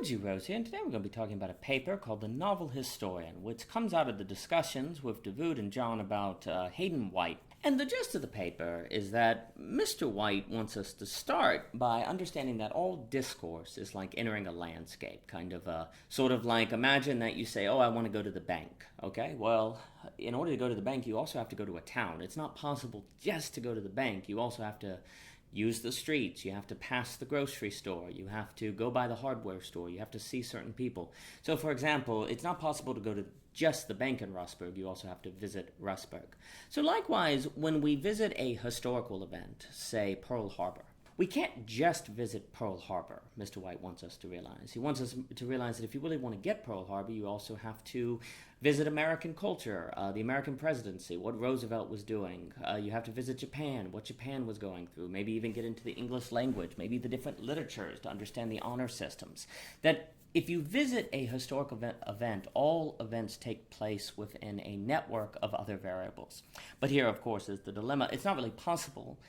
G. Rose here, and today we're going to be talking about a paper called The Novel Historian, which comes out of the discussions with Davood and John about Hayden White. And the gist of the paper is that Mr. White wants us to start by understanding that all discourse is like entering a landscape, kind of sort of like imagine that you say, oh, I want to go to the bank, okay? Well, in order to go to the bank, you also have to go to a town. It's not possible just to go to the bank. You also have to use the streets, you have to pass the grocery store, you have to go by the hardware store, you have to see certain people. So for example, it's not possible to go to just the bank in Rustburg, you also have to visit Rustburg. So likewise, when we visit a historical event, say Pearl Harbor, we can't just visit Pearl Harbor, Mr. White wants us to realize. He wants us to realize that if you really want to get Pearl Harbor, you also have to visit American culture, the American presidency, what Roosevelt was doing. You have to visit Japan, what Japan was going through, maybe even get into the English language, maybe the different literatures to understand the honor systems. That if you visit a historical event, all events take place within a network of other variables. But here, of course, is the dilemma. It's not really possible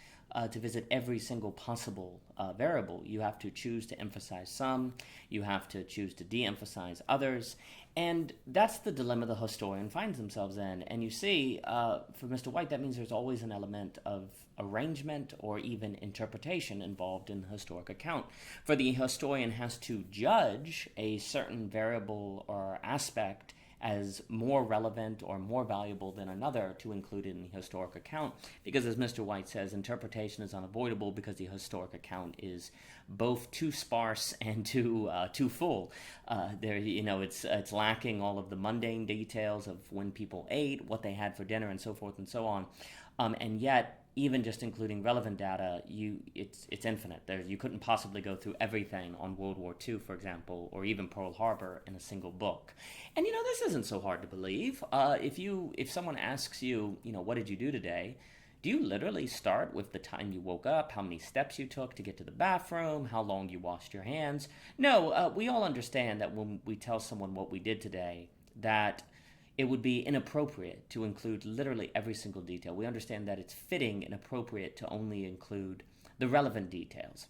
to visit every single possible variable. You have to choose to emphasize some, you have to choose to de-emphasize others, and that's the dilemma the historian finds themselves in. And you see, for Mr. White, that means there's always an element of arrangement or even interpretation involved in the historic account. For the historian has to judge a certain variable or aspect as more relevant or more valuable than another to include in the historic account. Because as Mr. White says, interpretation is unavoidable because the historic account is both too sparse and too full. It's lacking all of the mundane details of when people ate, what they had for dinner, and so forth and so on. And yet, even just including relevant data, it's infinite. You couldn't possibly go through everything on World War II, for example, or even Pearl Harbor in a single book. And this isn't so hard to believe. If someone asks you, what did you do today? Do you literally start with the time you woke up, how many steps you took to get to the bathroom, how long you washed your hands? No, we all understand that when we tell someone what we did today, that it would be inappropriate to include literally every single detail. We understand that it's fitting and appropriate to only include the relevant details.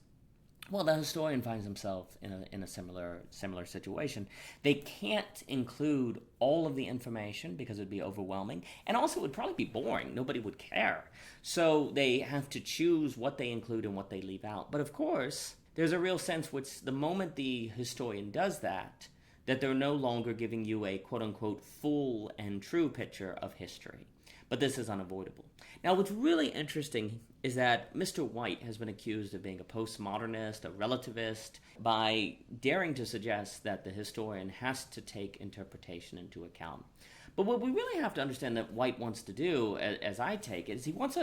Well, the historian finds himself in a similar situation. They can't include all of the information because it would be overwhelming, and also it would probably be boring. Nobody would care. So they have to choose what they include and what they leave out. But of course, there's a real sense which the moment the historian does that they're no longer giving you a quote-unquote full and true picture of history. But this is unavoidable. Now, what's really interesting is that Mr. White has been accused of being a postmodernist, a relativist, by daring to suggest that the historian has to take interpretation into account. But what we really have to understand that White wants to do, as I take it, is he wants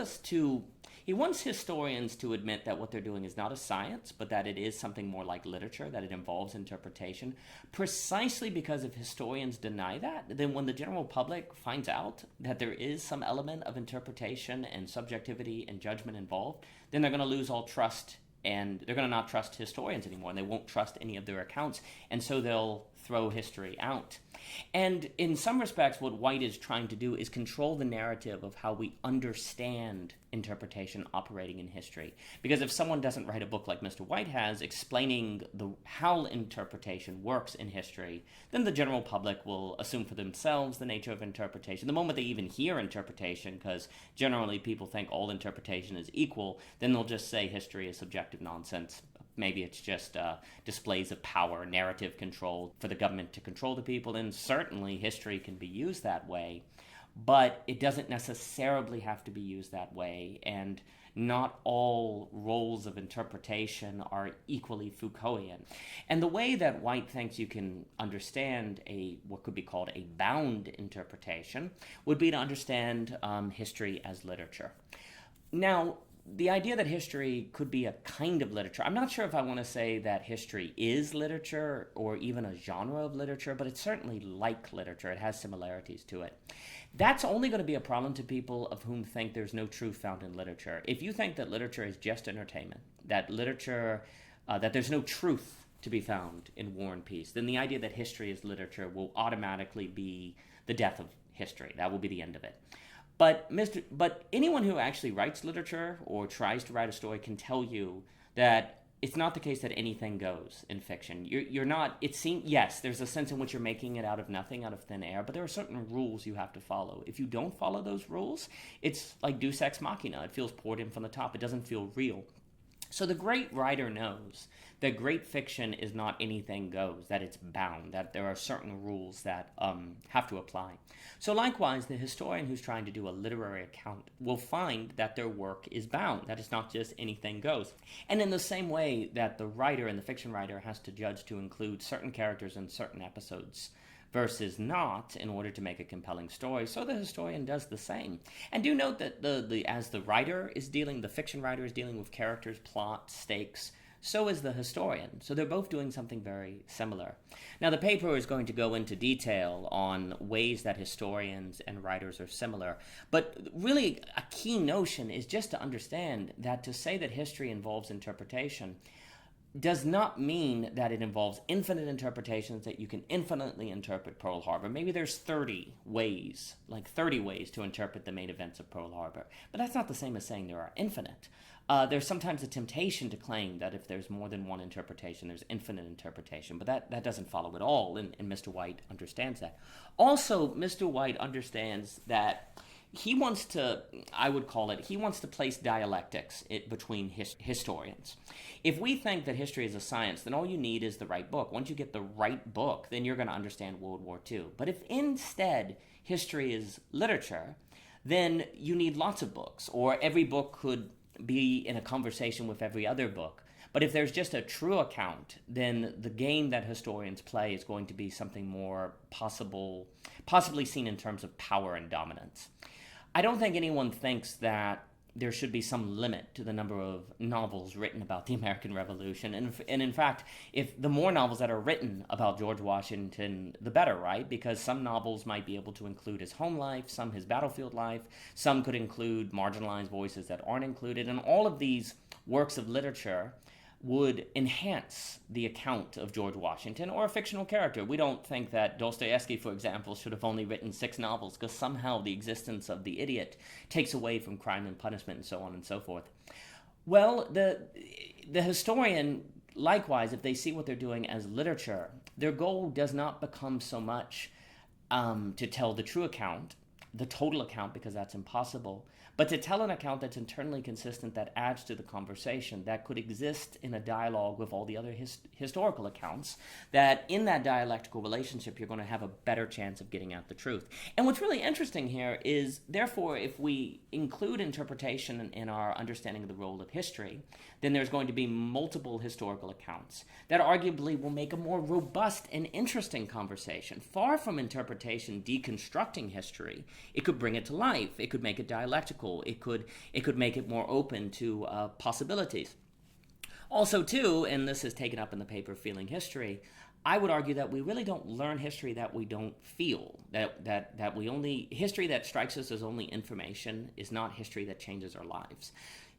historians to admit that what they're doing is not a science, but that it is something more like literature, that it involves interpretation. Precisely because if historians deny that, then when the general public finds out that there is some element of interpretation and subjectivity and judgment involved, then they're going to lose all trust, and they're going to not trust historians anymore, and they won't trust any of their accounts, and so they'll throw history out. And in some respects, what White is trying to do is control the narrative of how we understand interpretation operating in history. Because if someone doesn't write a book like Mr. White has explaining how interpretation works in history, then the general public will assume for themselves the nature of interpretation. The moment they even hear interpretation, because generally people think all interpretation is equal, then they'll just say history is subjective nonsense. Maybe it's just displays of power, narrative control for the government to control the people, and certainly history can be used that way, but it doesn't necessarily have to be used that way, and not all roles of interpretation are equally Foucaultian. And the way that White thinks you can understand what could be called a bound interpretation would be to understand history as literature. Now, the idea that history could be a kind of literature, I'm not sure if I want to say that history is literature or even a genre of literature, but it's certainly like literature. It has similarities to it. That's only going to be a problem to people of whom think there's no truth found in literature. If you think that literature is just entertainment, that there's no truth to be found in War and Peace, then the idea that history is literature will automatically be the death of history. That will be the end of it. But anyone who actually writes literature or tries to write a story can tell you that it's not the case that anything goes in fiction. You're not, it seems, yes, there's a sense in which you're making it out of nothing, out of thin air, but there are certain rules you have to follow. If you don't follow those rules, it's like Deus Ex Machina. It feels poured in from the top. It doesn't feel real. So the great writer knows that great fiction is not anything goes, that it's bound, that there are certain rules that have to apply. So likewise, the historian who's trying to do a literary account will find that their work is bound, that it's not just anything goes. And in the same way that the writer and the fiction writer has to judge to include certain characters in certain episodes versus not in order to make a compelling story, so the historian does the same. And do note that as the writer is dealing, the fiction writer is dealing with characters, plot, stakes, so is the historian. So they're both doing something very similar. Now the paper is going to go into detail on ways that historians and writers are similar, but really a key notion is just to understand that to say that history involves interpretation does not mean that it involves infinite interpretations, that you can infinitely interpret Pearl Harbor. Maybe there's 30 ways to interpret the main events of Pearl Harbor. But that's not the same as saying there are infinite. There's sometimes a temptation to claim that if there's more than one interpretation, there's infinite interpretation. But that doesn't follow at all, and Mr. White understands that. Also, Mr. White understands that he wants to, I would call it, he wants to place dialectics between historians. If we think that history is a science, then all you need is the right book. Once you get the right book, then you're going to understand World War II. But if instead history is literature, then you need lots of books, or every book could be in a conversation with every other book. But if there's just a true account, then the game that historians play is going to be something more possibly seen in terms of power and dominance. I don't think anyone thinks that there should be some limit to the number of novels written about the American Revolution. And in fact, if the more novels that are written about George Washington, the better, right? Because some novels might be able to include his home life, some his battlefield life, some could include marginalized voices that aren't included. And all of these works of literature would enhance the account of George Washington or a fictional character. We don't think that Dostoevsky, for example, should have only written 6 novels because somehow the existence of the idiot takes away from crime and punishment and so on and so forth. Well, the historian, likewise, if they see what they're doing as literature, their goal does not become so much to tell the true account, the total account, because that's impossible, but to tell an account that's internally consistent, that adds to the conversation, that could exist in a dialogue with all the other historical accounts, that in that dialectical relationship, you're going to have a better chance of getting at the truth. And what's really interesting here is, therefore, if we include interpretation in our understanding of the role of history, then there's going to be multiple historical accounts that arguably will make a more robust and interesting conversation. Far from interpretation deconstructing history, it could bring it to life. It could make it dialectical. It could make it more open to possibilities. Also, too, and this is taken up in the paper Feeling History, I would argue that we really don't learn history that we don't feel. That we only, history that strikes us as only information is not history that changes our lives.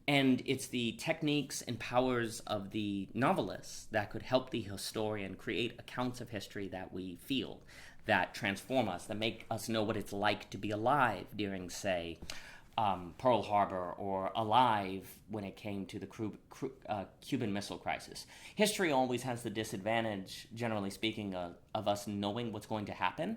And it's the techniques and powers of the novelists that could help the historian create accounts of history that we feel, that transform us, that make us know what it's like to be alive during, say, Pearl Harbor, or alive when it came to the Cuban Missile Crisis. History always has the disadvantage, generally speaking, of us knowing what's going to happen,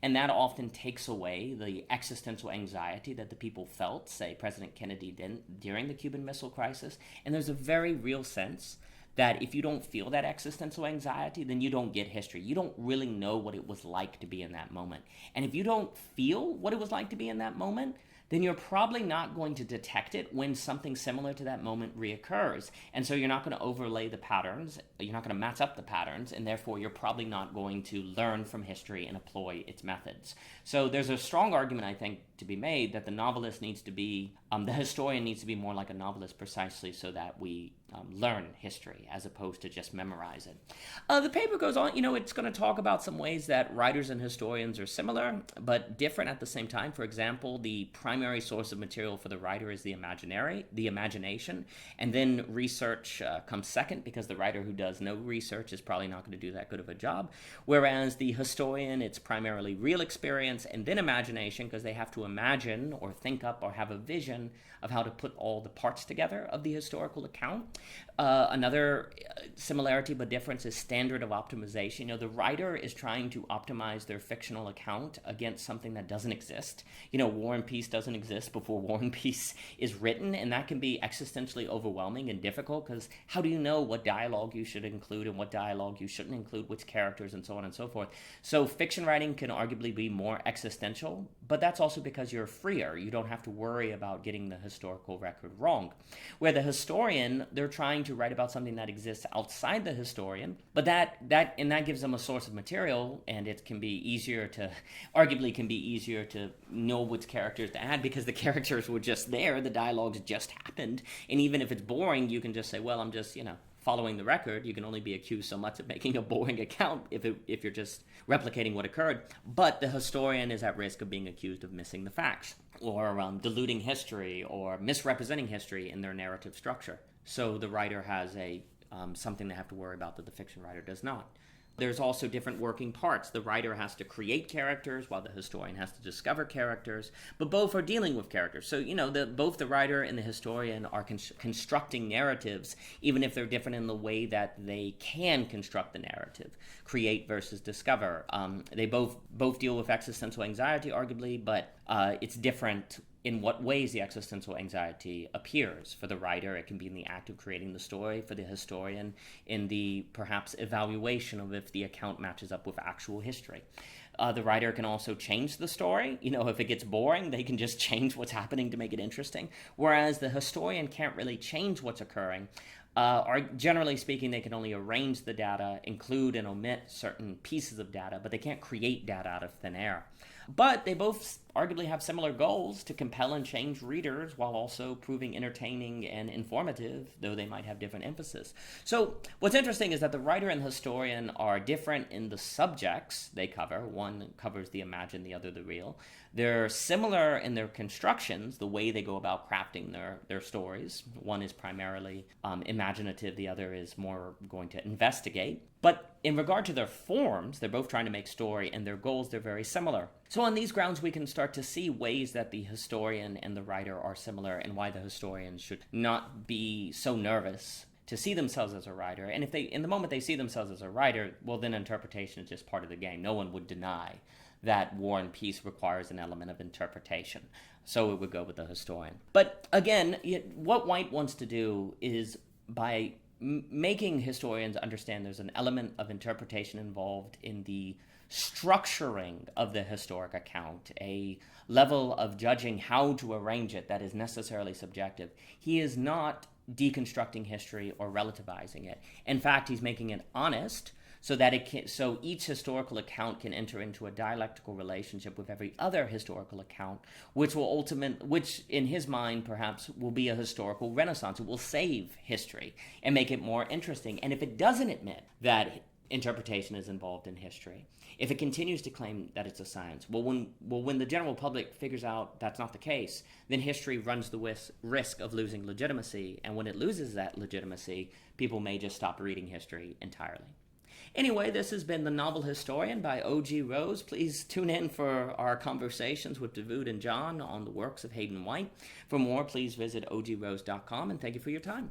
and that often takes away the existential anxiety that the people felt, say President Kennedy did during the Cuban Missile Crisis. And there's a very real sense that if you don't feel that existential anxiety, then you don't get history. You don't really know what it was like to be in that moment. And if you don't feel what it was like to be in that moment, then you're probably not going to detect it when something similar to that moment reoccurs. And so you're not going to overlay the patterns, you're not going to match up the patterns, and therefore you're probably not going to learn from history and employ its methods. So there's a strong argument, I think, to be made that the novelist needs to be, the historian needs to be more like a novelist, precisely so that we learn history as opposed to just memorize it. The paper goes on, it's going to talk about some ways that writers and historians are similar, but different at the same time. For example, the primary source of material for the writer is the imagination, and then research comes second, because the writer who does no research is probably not going to do that good of a job. Whereas the historian, it's primarily real experience and then imagination, because they have to imagine or think up or have a vision of how to put all the parts together of the historical account. Another similarity but difference is standard of optimization. You know, the writer is trying to optimize their fictional account against something that doesn't exist. You know, War and Peace doesn't exist before War and Peace is written, and that can be existentially overwhelming and difficult, because how do you know what dialogue you should include and what dialogue you shouldn't include, which characters, and so on and so forth. So fiction writing can arguably be more existential, but that's also because you're freer. You don't have to worry about getting the historical record wrong. Where the historian, they're trying to write about something that exists outside the historian, but that gives them a source of material, and it can be easier to, arguably can be easier to know which characters to add, because the characters were just there, the dialogues just happened, and even if it's boring, you can just say, well, I'm just, you know, following the record. You can only be accused so much of making a boring account if you're just replicating what occurred. But the historian is at risk of being accused of missing the facts, or diluting history, or misrepresenting history in their narrative structure. So the writer has something they have to worry about that the fiction writer does not. There's also different working parts. The writer has to create characters while the historian has to discover characters, but both are dealing with characters. So, you know, both the writer and the historian are constructing narratives, even if they're different in the way that they can construct the narrative, create versus discover. They both deal with existential anxiety, arguably, but it's different in what ways the existential anxiety appears. For the writer, it can be in the act of creating the story. For the historian, in the perhaps evaluation of if the account matches up with actual history. The writer can also change the story. You know, if it gets boring, they can just change what's happening to make it interesting. Whereas the historian can't really change what's occurring. Or generally speaking, they can only arrange the data, include and omit certain pieces of data, but they can't create data out of thin air. But they both arguably have similar goals: to compel and change readers while also proving entertaining and informative, though they might have different emphasis. So what's interesting is that the writer and the historian are different in the subjects they cover. One covers the imagined, the other the real. They're similar in their constructions, the way they go about crafting their stories. One is primarily imaginative, the other is more going to investigate. But in regard to their forms, they're both trying to make story, and their goals, they're very similar. So on these grounds, we can start to see ways that the historian and the writer are similar, and why the historian should not be so nervous to see themselves as a writer. And if they, in the moment they see themselves as a writer, well, then interpretation is just part of the game. No one would deny that War and Peace requires an element of interpretation. So it would go with the historian. But again, what White wants to do is, by making historians understand there's an element of interpretation involved in the structuring of the historic account, a level of judging how to arrange it that is necessarily subjective. He is not deconstructing history or relativizing it. In fact, he's making it honest, so that so each historical account can enter into a dialectical relationship with every other historical account, which in his mind perhaps will be a historical renaissance. It will save history and make it more interesting. And if it doesn't admit that interpretation is involved in history, if it continues to claim that it's a science, when the general public figures out that's not the case, then history runs the risk of losing legitimacy. And when it loses that legitimacy, people may just stop reading history entirely. Anyway, this has been The Novel Historian by O.G. Rose. Please tune in for our conversations with Davood and John on the works of Hayden White. For more, please visit ogrose.com, and thank you for your time.